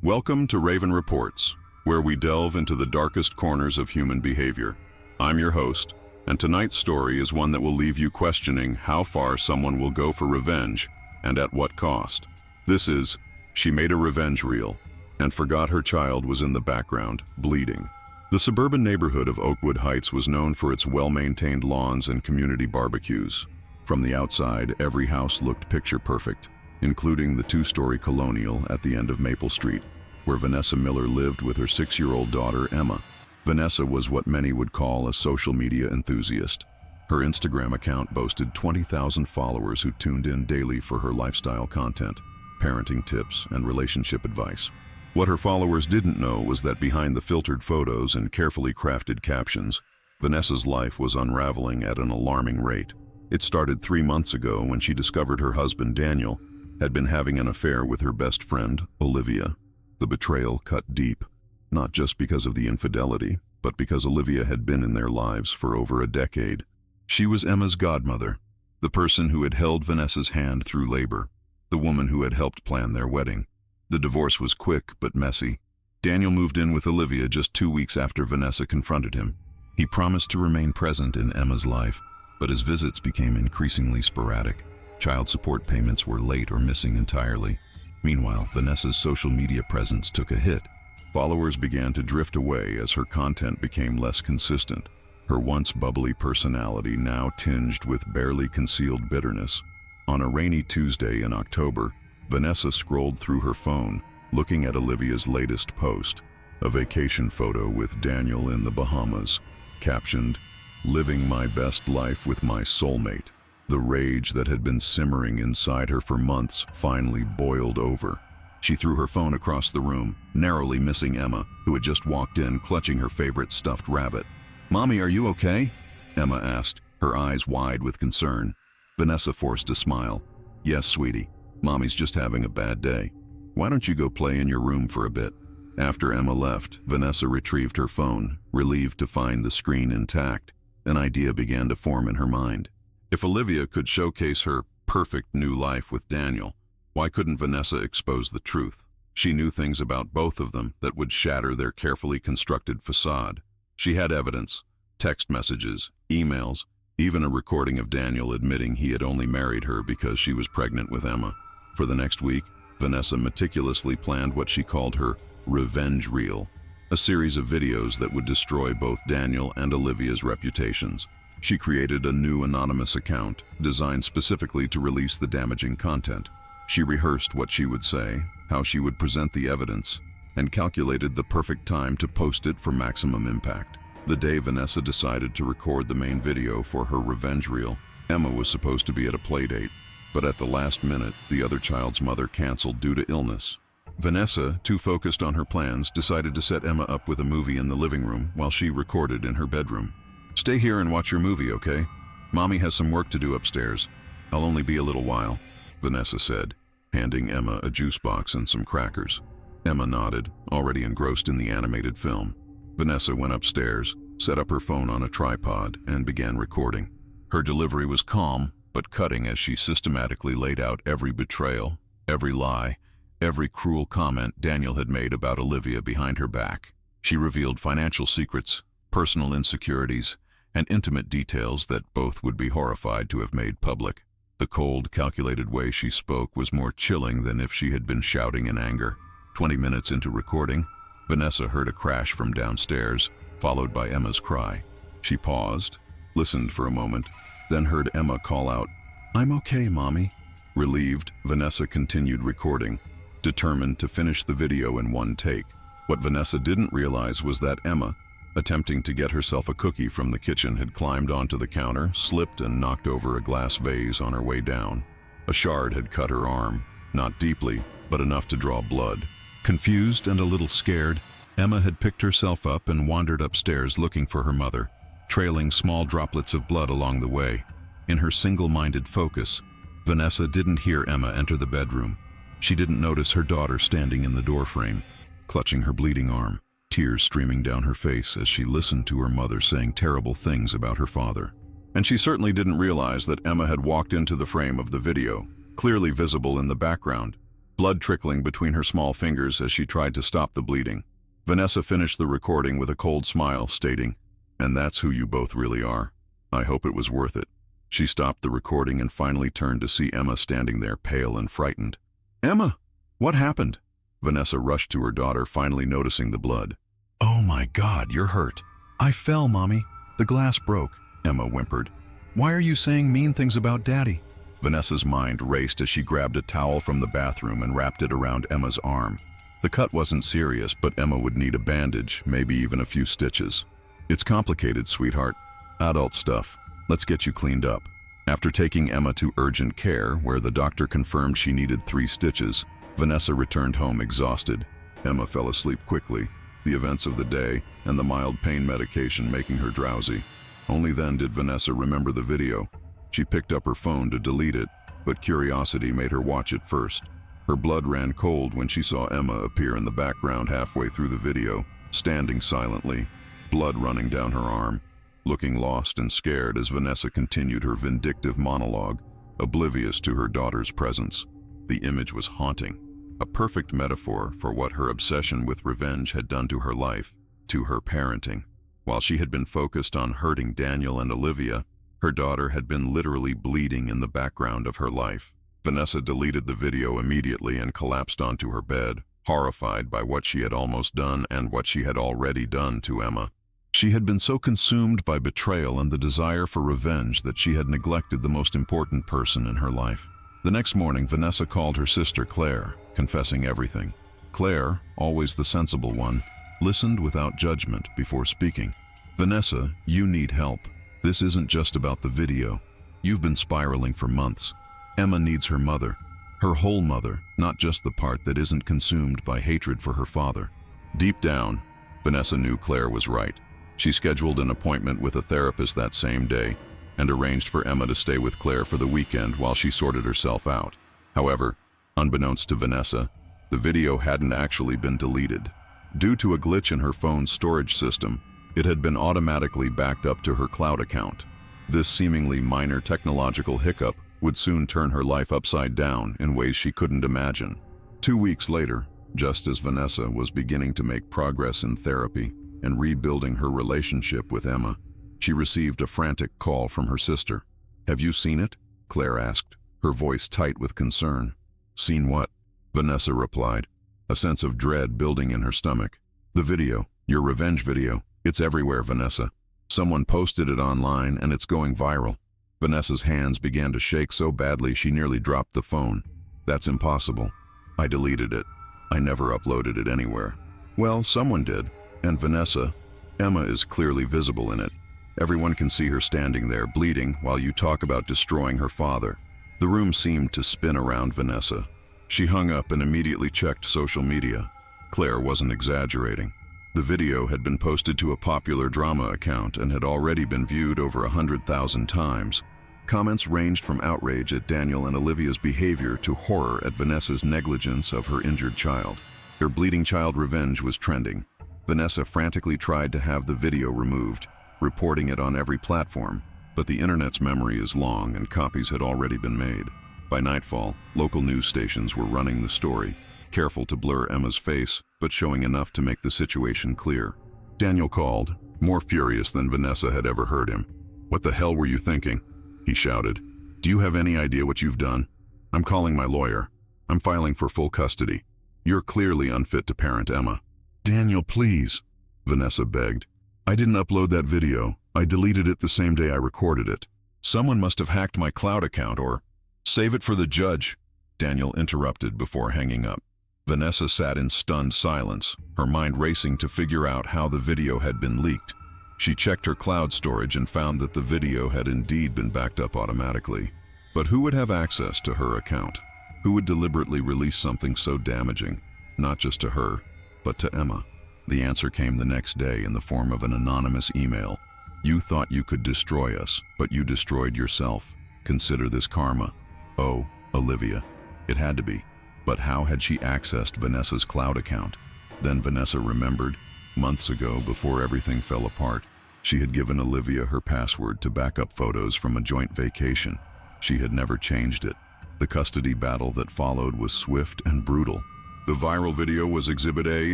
Welcome to Raven Reports, where we delve into the darkest corners of human behavior. I'm your host, and tonight's story is one that will leave you questioning how far someone will go for revenge and at what cost. This is She Made a Revenge Reel and Forgot Her Child Was in the Background, Bleeding. The suburban neighborhood of Oakwood Heights was known for its well-maintained lawns and community barbecues. From the outside, every house looked picture-perfect, including the two-story colonial at the end of Maple Street, where Vanessa Miller lived with her 6-year-old daughter, Emma. Vanessa was what many would call a social media enthusiast. Her Instagram account boasted 20,000 followers who tuned in daily for her lifestyle content, parenting tips, and relationship advice. What her followers didn't know was that behind the filtered photos and carefully crafted captions, Vanessa's life was unraveling at an alarming rate. It started 3 months ago when she discovered her husband, Daniel, had been having an affair with her best friend, Olivia. The betrayal cut deep, not just because of the infidelity, but because Olivia had been in their lives for over a decade. She was Emma's godmother, the person who had held Vanessa's hand through labor, the woman who had helped plan their wedding. The divorce was quick but messy. Daniel moved in with Olivia just 2 weeks after Vanessa confronted him. He promised to remain present in Emma's life, but his visits became increasingly sporadic. Child support payments were late or missing entirely. Meanwhile, Vanessa's social media presence took a hit. Followers began to drift away as her content became less consistent, her once bubbly personality now tinged with barely concealed bitterness. On a rainy Tuesday in October, Vanessa scrolled through her phone, looking at Olivia's latest post, a vacation photo with Daniel in the Bahamas, captioned, "Living my best life with my soulmate." The rage that had been simmering inside her for months finally boiled over. She threw her phone across the room, narrowly missing Emma, who had just walked in clutching her favorite stuffed rabbit. "Mommy, are you okay?" Emma asked, her eyes wide with concern. Vanessa forced a smile. "Yes, sweetie. Mommy's just having a bad day. Why don't you go play in your room for a bit?" After Emma left, Vanessa retrieved her phone, relieved to find the screen intact. An idea began to form in her mind. If Olivia could showcase her perfect new life with Daniel, why couldn't Vanessa expose the truth? She knew things about both of them that would shatter their carefully constructed facade. She had evidence, text messages, emails, even a recording of Daniel admitting he had only married her because she was pregnant with Emma. For the next week, Vanessa meticulously planned what she called her revenge reel, a series of videos that would destroy both Daniel and Olivia's reputations. She created a new anonymous account, designed specifically to release the damaging content. She rehearsed what she would say, how she would present the evidence, and calculated the perfect time to post it for maximum impact. The day Vanessa decided to record the main video for her revenge reel, Emma was supposed to be at a playdate, but at the last minute, the other child's mother canceled due to illness. Vanessa, too focused on her plans, decided to set Emma up with a movie in the living room while she recorded in her bedroom. "Stay here and watch your movie, okay? Mommy has some work to do upstairs. I'll only be a little while," Vanessa said, handing Emma a juice box and some crackers. Emma nodded, already engrossed in the animated film. Vanessa went upstairs, set up her phone on a tripod, and began recording. Her delivery was calm, but cutting as she systematically laid out every betrayal, every lie, every cruel comment Daniel had made about Olivia behind her back. She revealed financial secrets, personal insecurities, and intimate details that both would be horrified to have made public. The cold, calculated way she spoke was more chilling than if she had been shouting in anger. 20 minutes into recording, Vanessa heard a crash from downstairs, followed by Emma's cry. She paused, listened for a moment, then heard Emma call out, "I'm okay, Mommy." Relieved, Vanessa continued recording, determined to finish the video in one take. What Vanessa didn't realize was that Emma, attempting to get herself a cookie from the kitchen, had climbed onto the counter, slipped and knocked over a glass vase on her way down. A shard had cut her arm, not deeply, but enough to draw blood. Confused and a little scared, Emma had picked herself up and wandered upstairs looking for her mother, trailing small droplets of blood along the way. In her single-minded focus, Vanessa didn't hear Emma enter the bedroom. She didn't notice her daughter standing in the doorframe, clutching her bleeding arm, tears streaming down her face as she listened to her mother saying terrible things about her father. And she certainly didn't realize that Emma had walked into the frame of the video, clearly visible in the background, blood trickling between her small fingers as she tried to stop the bleeding. Vanessa finished the recording with a cold smile, stating, "And that's who you both really are. I hope it was worth it." She stopped the recording and finally turned to see Emma standing there, pale and frightened. "Emma, what happened?" Vanessa rushed to her daughter, finally noticing the blood. "Oh my God, you're hurt." "I fell, Mommy. The glass broke," Emma whimpered. "Why are you saying mean things about Daddy?" Vanessa's mind raced as she grabbed a towel from the bathroom and wrapped it around Emma's arm. The cut wasn't serious, but Emma would need a bandage, maybe even a few stitches. "It's complicated, sweetheart. Adult stuff. Let's get you cleaned up." After taking Emma to urgent care, where the doctor confirmed she needed 3 stitches, Vanessa returned home exhausted. Emma fell asleep quickly, the events of the day and the mild pain medication making her drowsy. Only then did Vanessa remember the video. She picked up her phone to delete it, but curiosity made her watch it first. Her blood ran cold when she saw Emma appear in the background halfway through the video, standing silently, blood running down her arm, looking lost and scared as Vanessa continued her vindictive monologue, oblivious to her daughter's presence. The image was haunting, a perfect metaphor for what her obsession with revenge had done to her life, to her parenting. While she had been focused on hurting Daniel and Olivia, her daughter had been literally bleeding in the background of her life. Vanessa deleted the video immediately and collapsed onto her bed, horrified by what she had almost done and what she had already done to Emma. She had been so consumed by betrayal and the desire for revenge that she had neglected the most important person in her life. The next morning, Vanessa called her sister Claire, confessing everything. Claire, always the sensible one, listened without judgment before speaking. "Vanessa, you need help. This isn't just about the video. You've been spiraling for months. Emma needs her mother, her whole mother, not just the part that isn't consumed by hatred for her father." Deep down, Vanessa knew Claire was right. She scheduled an appointment with a therapist that same day and arranged for Emma to stay with Claire for the weekend while she sorted herself out. However, unbeknownst to Vanessa, the video hadn't actually been deleted. Due to a glitch in her phone's storage system, it had been automatically backed up to her cloud account. This seemingly minor technological hiccup would soon turn her life upside down in ways she couldn't imagine. 2 weeks later, just as Vanessa was beginning to make progress in therapy and rebuilding her relationship with Emma, she received a frantic call from her sister. "Have you seen it?" Claire asked, her voice tight with concern. "Seen what?" Vanessa replied, a sense of dread building in her stomach. "The video, your revenge video. It's everywhere, Vanessa. Someone posted it online and it's going viral." Vanessa's hands began to shake so badly she nearly dropped the phone. "That's impossible. I deleted it. I never uploaded it anywhere." "Well, someone did. And Vanessa, Emma is clearly visible in it. Everyone can see her standing there bleeding while you talk about destroying her father." The room seemed to spin around Vanessa. She hung up and immediately checked social media. Claire wasn't exaggerating. The video had been posted to a popular drama account and had already been viewed over 100,000 times. Comments ranged from outrage at Daniel and Olivia's behavior to horror at Vanessa's negligence of her injured child. Her bleeding child revenge was trending. Vanessa frantically tried to have the video removed, reporting it on every platform, but the internet's memory is long and copies had already been made. By nightfall, local news stations were running the story, careful to blur Emma's face, but showing enough to make the situation clear. Daniel called, more furious than Vanessa had ever heard him. "What the hell were you thinking?" he shouted. "Do you have any idea what you've done? I'm calling my lawyer. I'm filing for full custody. You're clearly unfit to parent Emma." "Daniel, please," Vanessa begged. "I didn't upload that video. I deleted it the same day I recorded it. Someone must have hacked my cloud account or—" "Save it for the judge," Daniel interrupted before hanging up. Vanessa sat in stunned silence, her mind racing to figure out how the video had been leaked. She checked her cloud storage and found that the video had indeed been backed up automatically. But who would have access to her account? Who would deliberately release something so damaging, not just to her, but to Emma? The answer came the next day in the form of an anonymous email. "You thought you could destroy us, but you destroyed yourself. Consider this karma. Oh, Olivia." It had to be. But how had she accessed Vanessa's cloud account? Then Vanessa remembered. Months ago, before everything fell apart, she had given Olivia her password to backup photos from a joint vacation. She had never changed it. The custody battle that followed was swift and brutal. The viral video was Exhibit A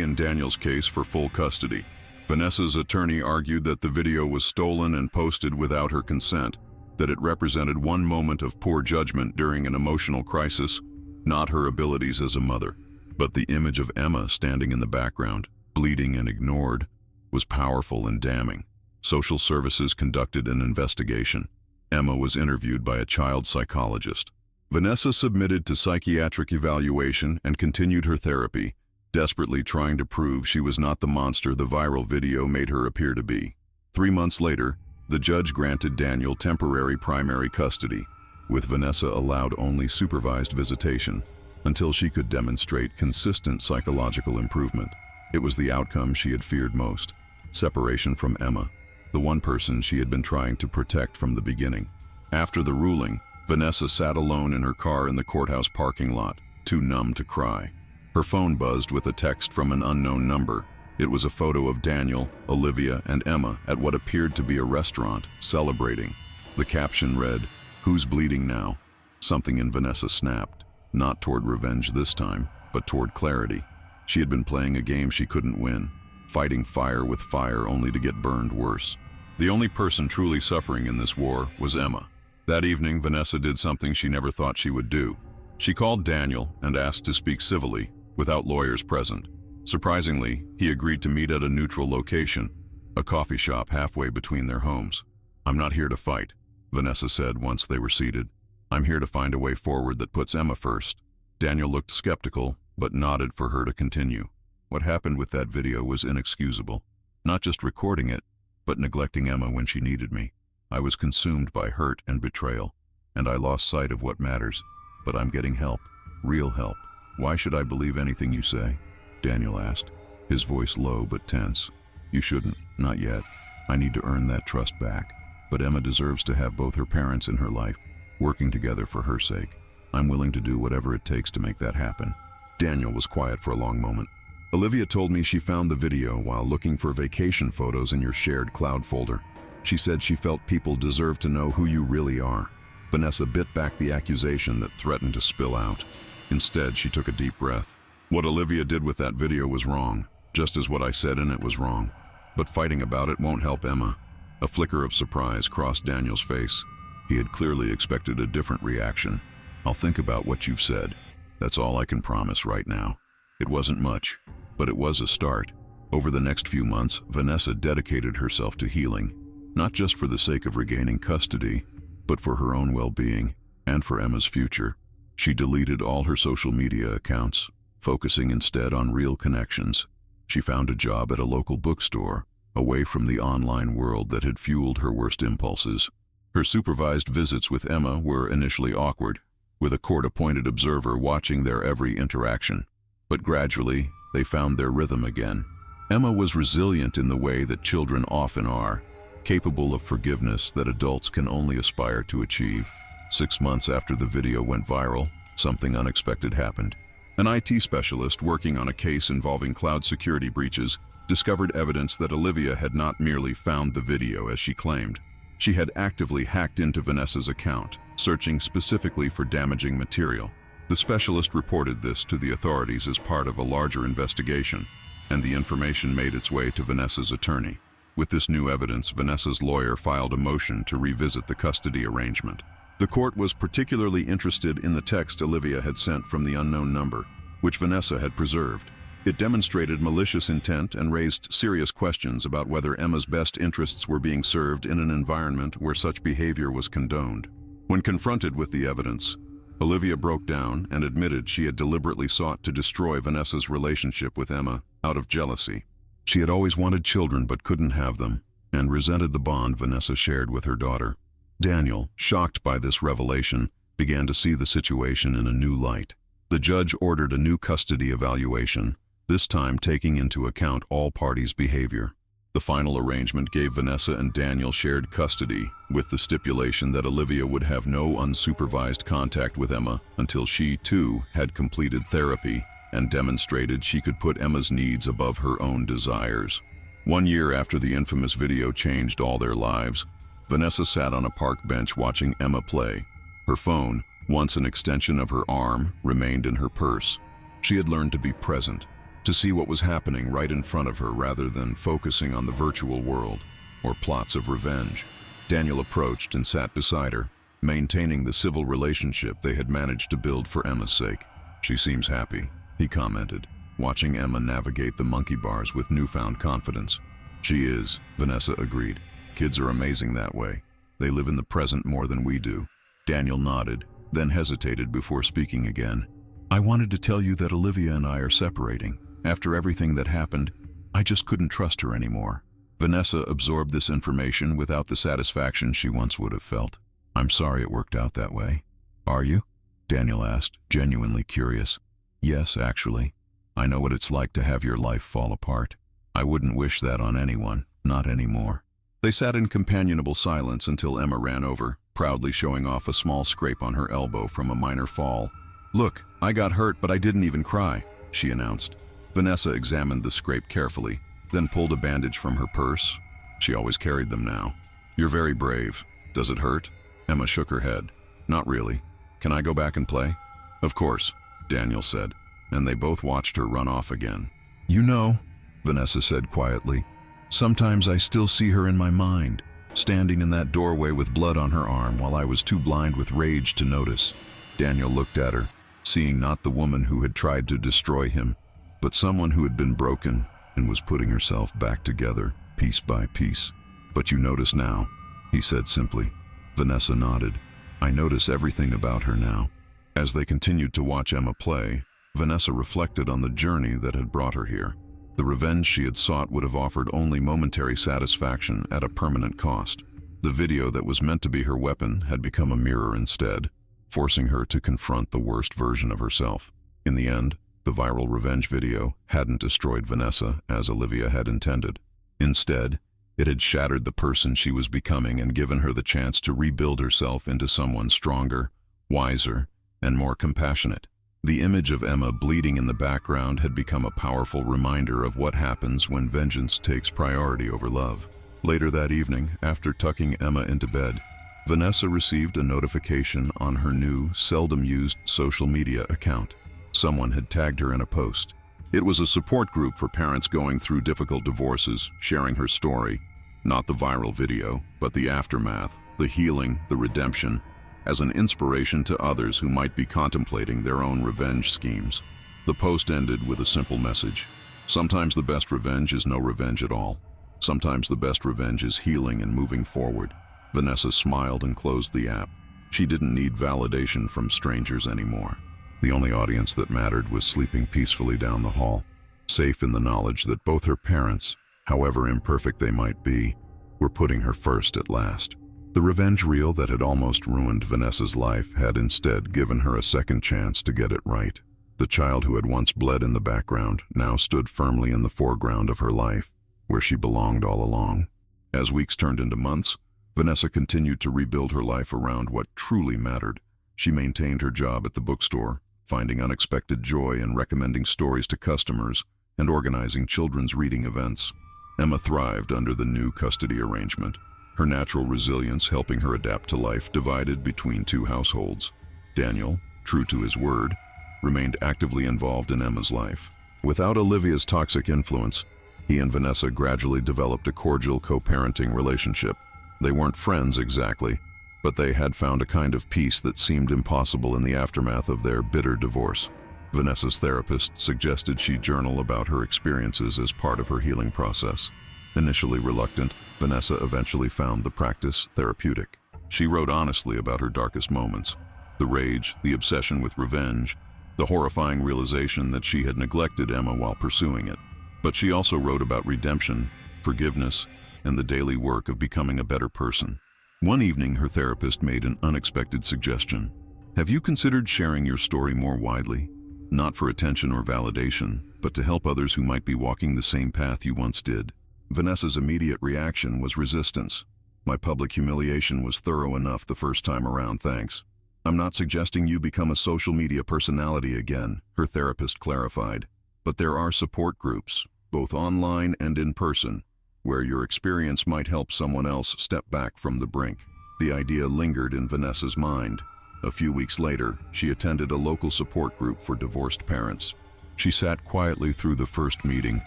in Daniel's case for full custody. Vanessa's attorney argued that the video was stolen and posted without her consent, that it represented one moment of poor judgment during an emotional crisis, not her abilities as a mother. But the image of Emma standing in the background, bleeding and ignored, was powerful and damning. Social services conducted an investigation. Emma was interviewed by a child psychologist. Vanessa submitted to psychiatric evaluation and continued her therapy, desperately trying to prove she was not the monster the viral video made her appear to be. 3 months later, the judge granted Daniel temporary primary custody, with Vanessa allowed only supervised visitation, until she could demonstrate consistent psychological improvement. It was the outcome she had feared most: separation from Emma, the one person she had been trying to protect from the beginning. After the ruling, Vanessa sat alone in her car in the courthouse parking lot, too numb to cry. Her phone buzzed with a text from an unknown number. It was a photo of Daniel, Olivia, and Emma at what appeared to be a restaurant, celebrating. The caption read, "Who's bleeding now?" Something in Vanessa snapped, not toward revenge this time, but toward clarity. She had been playing a game she couldn't win, fighting fire with fire only to get burned worse. The only person truly suffering in this war was Emma. That evening, Vanessa did something she never thought she would do. She called Daniel and asked to speak civilly, without lawyers present. Surprisingly, he agreed to meet at a neutral location, a coffee shop halfway between their homes. "I'm not here to fight," Vanessa said once they were seated. "I'm here to find a way forward that puts Emma first." Daniel looked skeptical, but nodded for her to continue. What happened with that video was inexcusable. Not just recording it, but neglecting Emma when she needed me. I was consumed by hurt and betrayal, and I lost sight of what matters. But I'm getting help, real help. "Why should I believe anything you say?" Daniel asked, his voice low but tense. "You shouldn't, not yet. I need to earn that trust back. But Emma deserves to have both her parents in her life, working together for her sake. I'm willing to do whatever it takes to make that happen." Daniel was quiet for a long moment. "Olivia told me she found the video while looking for vacation photos in your shared cloud folder. She said she felt people deserve to know who you really are." Vanessa bit back the accusation that threatened to spill out. Instead, she took a deep breath. "What Olivia did with that video was wrong, just as what I said in it was wrong. But fighting about it won't help Emma." A flicker of surprise crossed Daniel's face. He had clearly expected a different reaction. "I'll think about what you've said. That's all I can promise right now." It wasn't much, but it was a start. Over the next few months, Vanessa dedicated herself to healing, not just for the sake of regaining custody, but for her own well-being and for Emma's future. She deleted all her social media accounts, focusing instead on real connections. She found a job at a local bookstore, away from the online world that had fueled her worst impulses. Her supervised visits with Emma were initially awkward, with a court-appointed observer watching their every interaction. But gradually, they found their rhythm again. Emma was resilient in the way that children often are, capable of forgiveness that adults can only aspire to achieve. 6 months after the video went viral, something unexpected happened. An IT specialist working on a case involving cloud security breaches discovered evidence that Olivia had not merely found the video as she claimed. She had actively hacked into Vanessa's account, searching specifically for damaging material. The specialist reported this to the authorities as part of a larger investigation, and the information made its way to Vanessa's attorney. With this new evidence, Vanessa's lawyer filed a motion to revisit the custody arrangement. The court was particularly interested in the text Olivia had sent from the unknown number, which Vanessa had preserved. It demonstrated malicious intent and raised serious questions about whether Emma's best interests were being served in an environment where such behavior was condoned. When confronted with the evidence, Olivia broke down and admitted she had deliberately sought to destroy Vanessa's relationship with Emma out of jealousy. She had always wanted children but couldn't have them, and resented the bond Vanessa shared with her daughter. Daniel, shocked by this revelation, began to see the situation in a new light. The judge ordered a new custody evaluation, this time taking into account all parties' behavior. The final arrangement gave Vanessa and Daniel shared custody, with the stipulation that Olivia would have no unsupervised contact with Emma until she, too, had completed therapy and demonstrated she could put Emma's needs above her own desires. 1 year after the infamous video changed all their lives, Vanessa sat on a park bench watching Emma play. Her phone, Once an extension of her arm remained in her purse. She had learned to be present, to see what was happening right in front of her rather than focusing on the virtual world or plots of revenge. Daniel approached and sat beside her, maintaining the civil relationship they had managed to build for Emma's sake. "She seems happy," he commented, watching Emma navigate the monkey bars with newfound confidence. "She is," Vanessa agreed. "Kids are amazing that way. They live in the present more than we do." Daniel nodded, then hesitated before speaking again. "I wanted to tell you that Olivia and I are separating. After everything that happened, I just couldn't trust her anymore." Vanessa absorbed this information without the satisfaction she once would have felt. "I'm sorry it worked out that way." "Are you?" Daniel asked, genuinely curious. "Yes, actually. I know what it's like to have your life fall apart. I wouldn't wish that on anyone, not anymore." They sat in companionable silence until Emma ran over, proudly showing off a small scrape on her elbow from a minor fall. "Look, I got hurt, but I didn't even cry," she announced. Vanessa examined the scrape carefully, then pulled a bandage from her purse. She always carried them now. "You're very brave. Does it hurt?" Emma shook her head. "Not really. Can I go back and play?" "Of course," Daniel said, and they both watched her run off again. "You know," Vanessa said quietly, "sometimes I still see her in my mind, standing in that doorway with blood on her arm while I was too blind with rage to notice." Daniel looked at her, seeing not the woman who had tried to destroy him, but someone who had been broken and was putting herself back together, piece by piece. "But you notice now," he said simply. Vanessa nodded. "I notice everything about her now." As they continued to watch Emma play, Vanessa reflected on the journey that had brought her here. The revenge she had sought would have offered only momentary satisfaction at a permanent cost. The video that was meant to be her weapon had become a mirror instead, forcing her to confront the worst version of herself. In the end, the viral revenge video hadn't destroyed Vanessa as Olivia had intended. Instead, it had shattered the person she was becoming and given her the chance to rebuild herself into someone stronger, wiser, and more compassionate. The image of Emma bleeding in the background had become a powerful reminder of what happens when vengeance takes priority over love. Later that evening, after tucking Emma into bed, Vanessa received a notification on her new, seldom-used social media account. Someone had tagged her in a post. It was a support group for parents going through difficult divorces, sharing her story. Not the viral video, but the aftermath, the healing, the redemption, as an inspiration to others who might be contemplating their own revenge schemes. The post ended with a simple message. Sometimes the best revenge is no revenge at all. Sometimes the best revenge is healing and moving forward. Vanessa smiled and closed the app. She didn't need validation from strangers anymore. The only audience that mattered was sleeping peacefully down the hall, safe in the knowledge that both her parents, however imperfect they might be, were putting her first at last. The revenge reel that had almost ruined Vanessa's life had instead given her a second chance to get it right. The child who had once bled in the background now stood firmly in the foreground of her life, where she belonged all along. As weeks turned into months, Vanessa continued to rebuild her life around what truly mattered. She maintained her job at the bookstore, finding unexpected joy in recommending stories to customers and organizing children's reading events. Emma thrived under the new custody arrangement, her natural resilience helping her adapt to life divided between two households. Daniel, true to his word, remained actively involved in Emma's life. Without Olivia's toxic influence, he and Vanessa gradually developed a cordial co-parenting relationship. They weren't friends exactly, but they had found a kind of peace that seemed impossible in the aftermath of their bitter divorce. Vanessa's therapist suggested she journal about her experiences as part of her healing process. Initially reluctant, Vanessa eventually found the practice therapeutic. She wrote honestly about her darkest moments, the rage, the obsession with revenge, the horrifying realization that she had neglected Emma while pursuing it. But she also wrote about redemption, forgiveness, and the daily work of becoming a better person. One evening, her therapist made an unexpected suggestion. "Have you considered sharing your story more widely? Not for attention or validation, but to help others who might be walking the same path you once did." Vanessa's immediate reaction was resistance. "My public humiliation was thorough enough the first time around, thanks." "I'm not suggesting you become a social media personality again," her therapist clarified. "But there are support groups, both online and in person, where your experience might help someone else step back from the brink." The idea lingered in Vanessa's mind. A few weeks later, she attended a local support group for divorced parents. She sat quietly through the first meeting,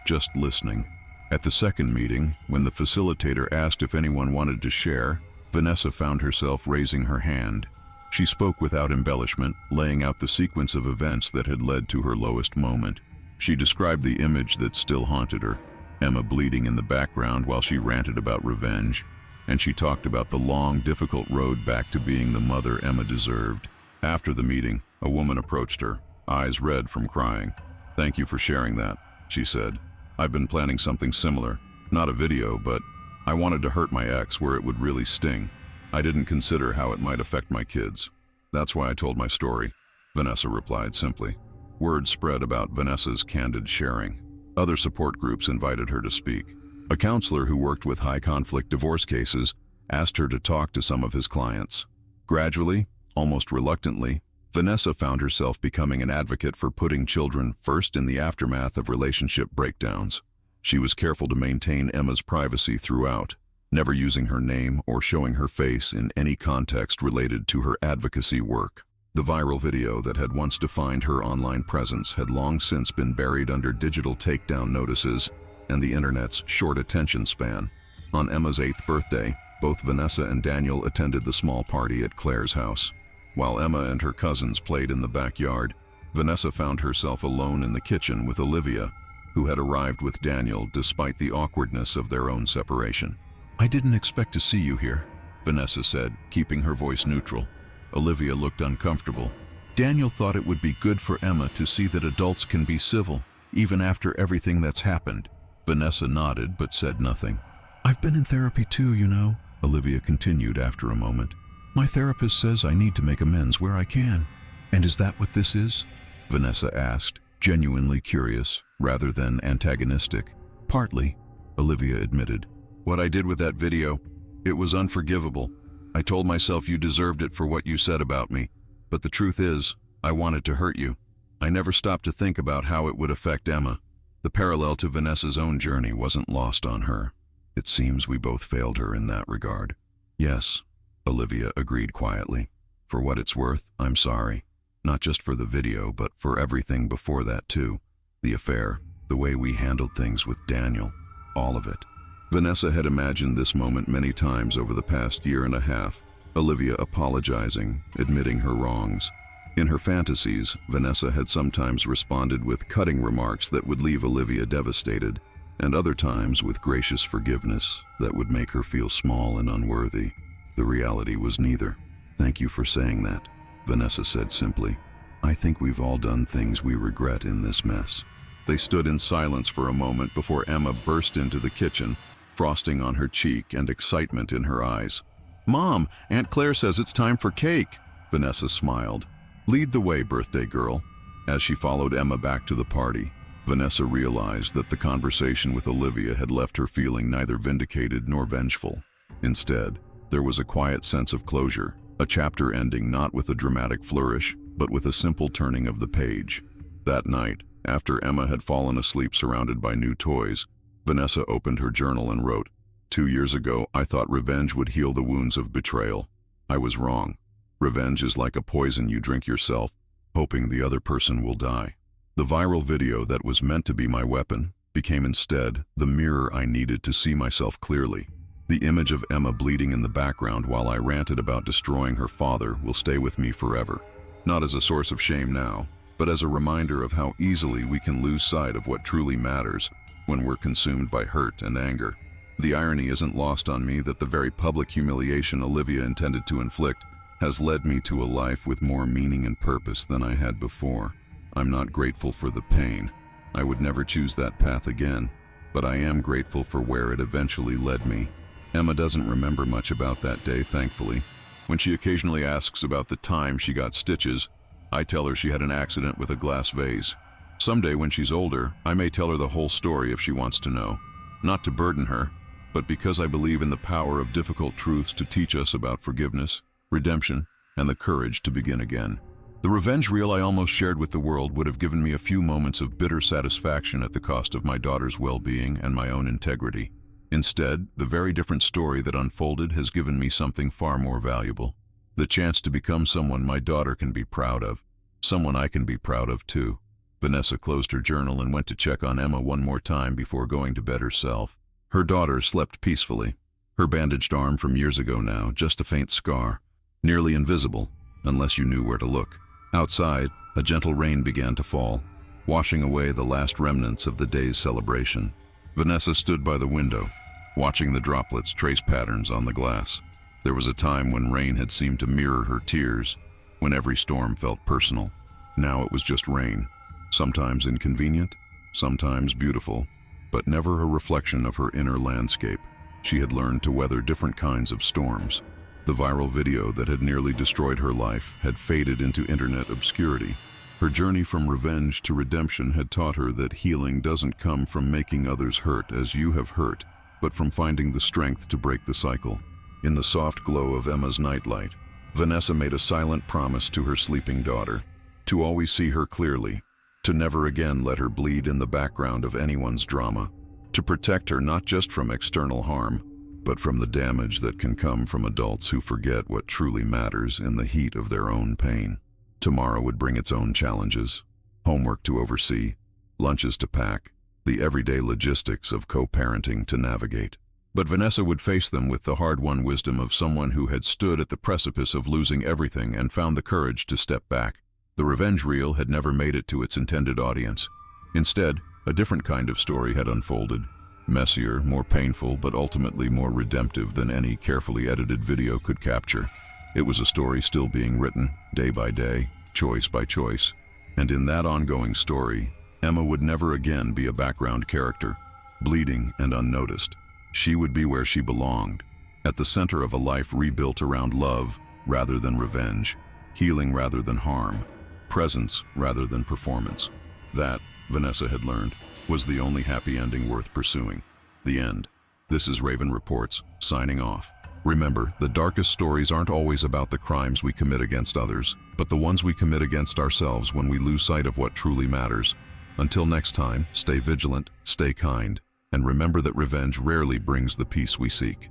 just listening. At the second meeting, when the facilitator asked if anyone wanted to share, Vanessa found herself raising her hand. She spoke without embellishment, laying out the sequence of events that had led to her lowest moment. She described the image that still haunted her, Emma bleeding in the background while she ranted about revenge, and she talked about the long, difficult road back to being the mother Emma deserved. After the meeting, a woman approached her, eyes red from crying. "Thank you for sharing that," she said. "I've been planning something similar. Not a video, but I wanted to hurt my ex where it would really sting. I didn't consider how it might affect my kids. That's why I told my story," Vanessa replied simply. Word spread about Vanessa's candid sharing. Other support groups invited her to speak. A counselor who worked with high-conflict divorce cases asked her to talk to some of his clients. Gradually, almost reluctantly, Vanessa found herself becoming an advocate for putting children first in the aftermath of relationship breakdowns. She was careful to maintain Emma's privacy throughout, never using her name or showing her face in any context related to her advocacy work. The viral video that had once defined her online presence had long since been buried under digital takedown notices and the internet's short attention span. On Emma's 8th birthday, both Vanessa and Daniel attended the small party at Claire's house. While Emma and her cousins played in the backyard, Vanessa found herself alone in the kitchen with Olivia, who had arrived with Daniel despite the awkwardness of their own separation. "I didn't expect to see you here," Vanessa said, keeping her voice neutral. Olivia looked uncomfortable. "Daniel thought it would be good for Emma to see that adults can be civil, even after everything that's happened." Vanessa nodded but said nothing. "I've been in therapy too, you know," Olivia continued after a moment. "My therapist says I need to make amends where I can." "And is that what this is?" Vanessa asked, genuinely curious rather than antagonistic. "Partly," Olivia admitted. "What I did with that video, it was unforgivable. I told myself you deserved it for what you said about me, but the truth is, I wanted to hurt you. I never stopped to think about how it would affect Emma. The parallel to Vanessa's own journey wasn't lost on her. It seems we both failed her in that regard." "Yes," Olivia agreed quietly. "For what it's worth, I'm sorry. Not just for the video, but for everything before that too. The affair, the way we handled things with Daniel, all of it." Vanessa had imagined this moment many times over the past year and a half, Olivia apologizing, admitting her wrongs. In her fantasies, Vanessa had sometimes responded with cutting remarks that would leave Olivia devastated, and other times with gracious forgiveness that would make her feel small and unworthy. The reality was neither. "Thank you for saying that," Vanessa said simply. "I think we've all done things we regret in this mess." They stood in silence for a moment before Emma burst into the kitchen, frosting on her cheek and excitement in her eyes. "Mom, Aunt Claire says it's time for cake," Vanessa smiled. "Lead the way, birthday girl." As she followed Emma back to the party, Vanessa realized that the conversation with Olivia had left her feeling neither vindicated nor vengeful. Instead, there was a quiet sense of closure, a chapter ending not with a dramatic flourish, but with a simple turning of the page. That night, after Emma had fallen asleep surrounded by new toys, Vanessa opened her journal and wrote, "2 years ago, I thought revenge would heal the wounds of betrayal. I was wrong. Revenge is like a poison you drink yourself, hoping the other person will die." The viral video that was meant to be my weapon became instead the mirror I needed to see myself clearly. The image of Emma bleeding in the background while I ranted about destroying her father will stay with me forever. Not as a source of shame now, but as a reminder of how easily we can lose sight of what truly matters when we're consumed by hurt and anger. The irony isn't lost on me that the very public humiliation Olivia intended to inflict has led me to a life with more meaning and purpose than I had before. I'm not grateful for the pain. I would never choose that path again, but I am grateful for where it eventually led me. Emma doesn't remember much about that day, thankfully. When she occasionally asks about the time she got stitches, I tell her she had an accident with a glass vase. Someday when she's older, I may tell her the whole story if she wants to know. Not to burden her, but because I believe in the power of difficult truths to teach us about forgiveness, redemption, and the courage to begin again. The revenge reel I almost shared with the world would have given me a few moments of bitter satisfaction at the cost of my daughter's well-being and my own integrity. Instead, the very different story that unfolded has given me something far more valuable. The chance to become someone my daughter can be proud of. Someone I can be proud of too. Vanessa closed her journal and went to check on Emma one more time before going to bed herself. Her daughter slept peacefully. Her bandaged arm from years ago now, just a faint scar. Nearly invisible, unless you knew where to look. Outside, a gentle rain began to fall, washing away the last remnants of the day's celebration. Vanessa stood by the window, watching the droplets trace patterns on the glass. There was a time when rain had seemed to mirror her tears, when every storm felt personal. Now it was just rain, sometimes inconvenient, sometimes beautiful, but never a reflection of her inner landscape. She had learned to weather different kinds of storms. The viral video that had nearly destroyed her life had faded into internet obscurity. Her journey from revenge to redemption had taught her that healing doesn't come from making others hurt as you have hurt, but from finding the strength to break the cycle. In the soft glow of Emma's nightlight, Vanessa made a silent promise to her sleeping daughter, to always see her clearly, to never again let her bleed in the background of anyone's drama, to protect her not just from external harm, but from the damage that can come from adults who forget what truly matters in the heat of their own pain. Tomorrow would bring its own challenges, homework to oversee, lunches to pack, the everyday logistics of co-parenting to navigate. But Vanessa would face them with the hard-won wisdom of someone who had stood at the precipice of losing everything and found the courage to step back. The revenge reel had never made it to its intended audience. Instead, a different kind of story had unfolded. Messier, more painful, but ultimately more redemptive than any carefully edited video could capture. It was a story still being written, day by day, choice by choice. And in that ongoing story, Emma would never again be a background character, bleeding and unnoticed. She would be where she belonged, at the center of a life rebuilt around love rather than revenge, healing rather than harm, presence rather than performance. That, Vanessa had learned, was the only happy ending worth pursuing. The end. This is Raven Reports, signing off. Remember, the darkest stories aren't always about the crimes we commit against others, but the ones we commit against ourselves when we lose sight of what truly matters. Until next time, stay vigilant, stay kind, and remember that revenge rarely brings the peace we seek.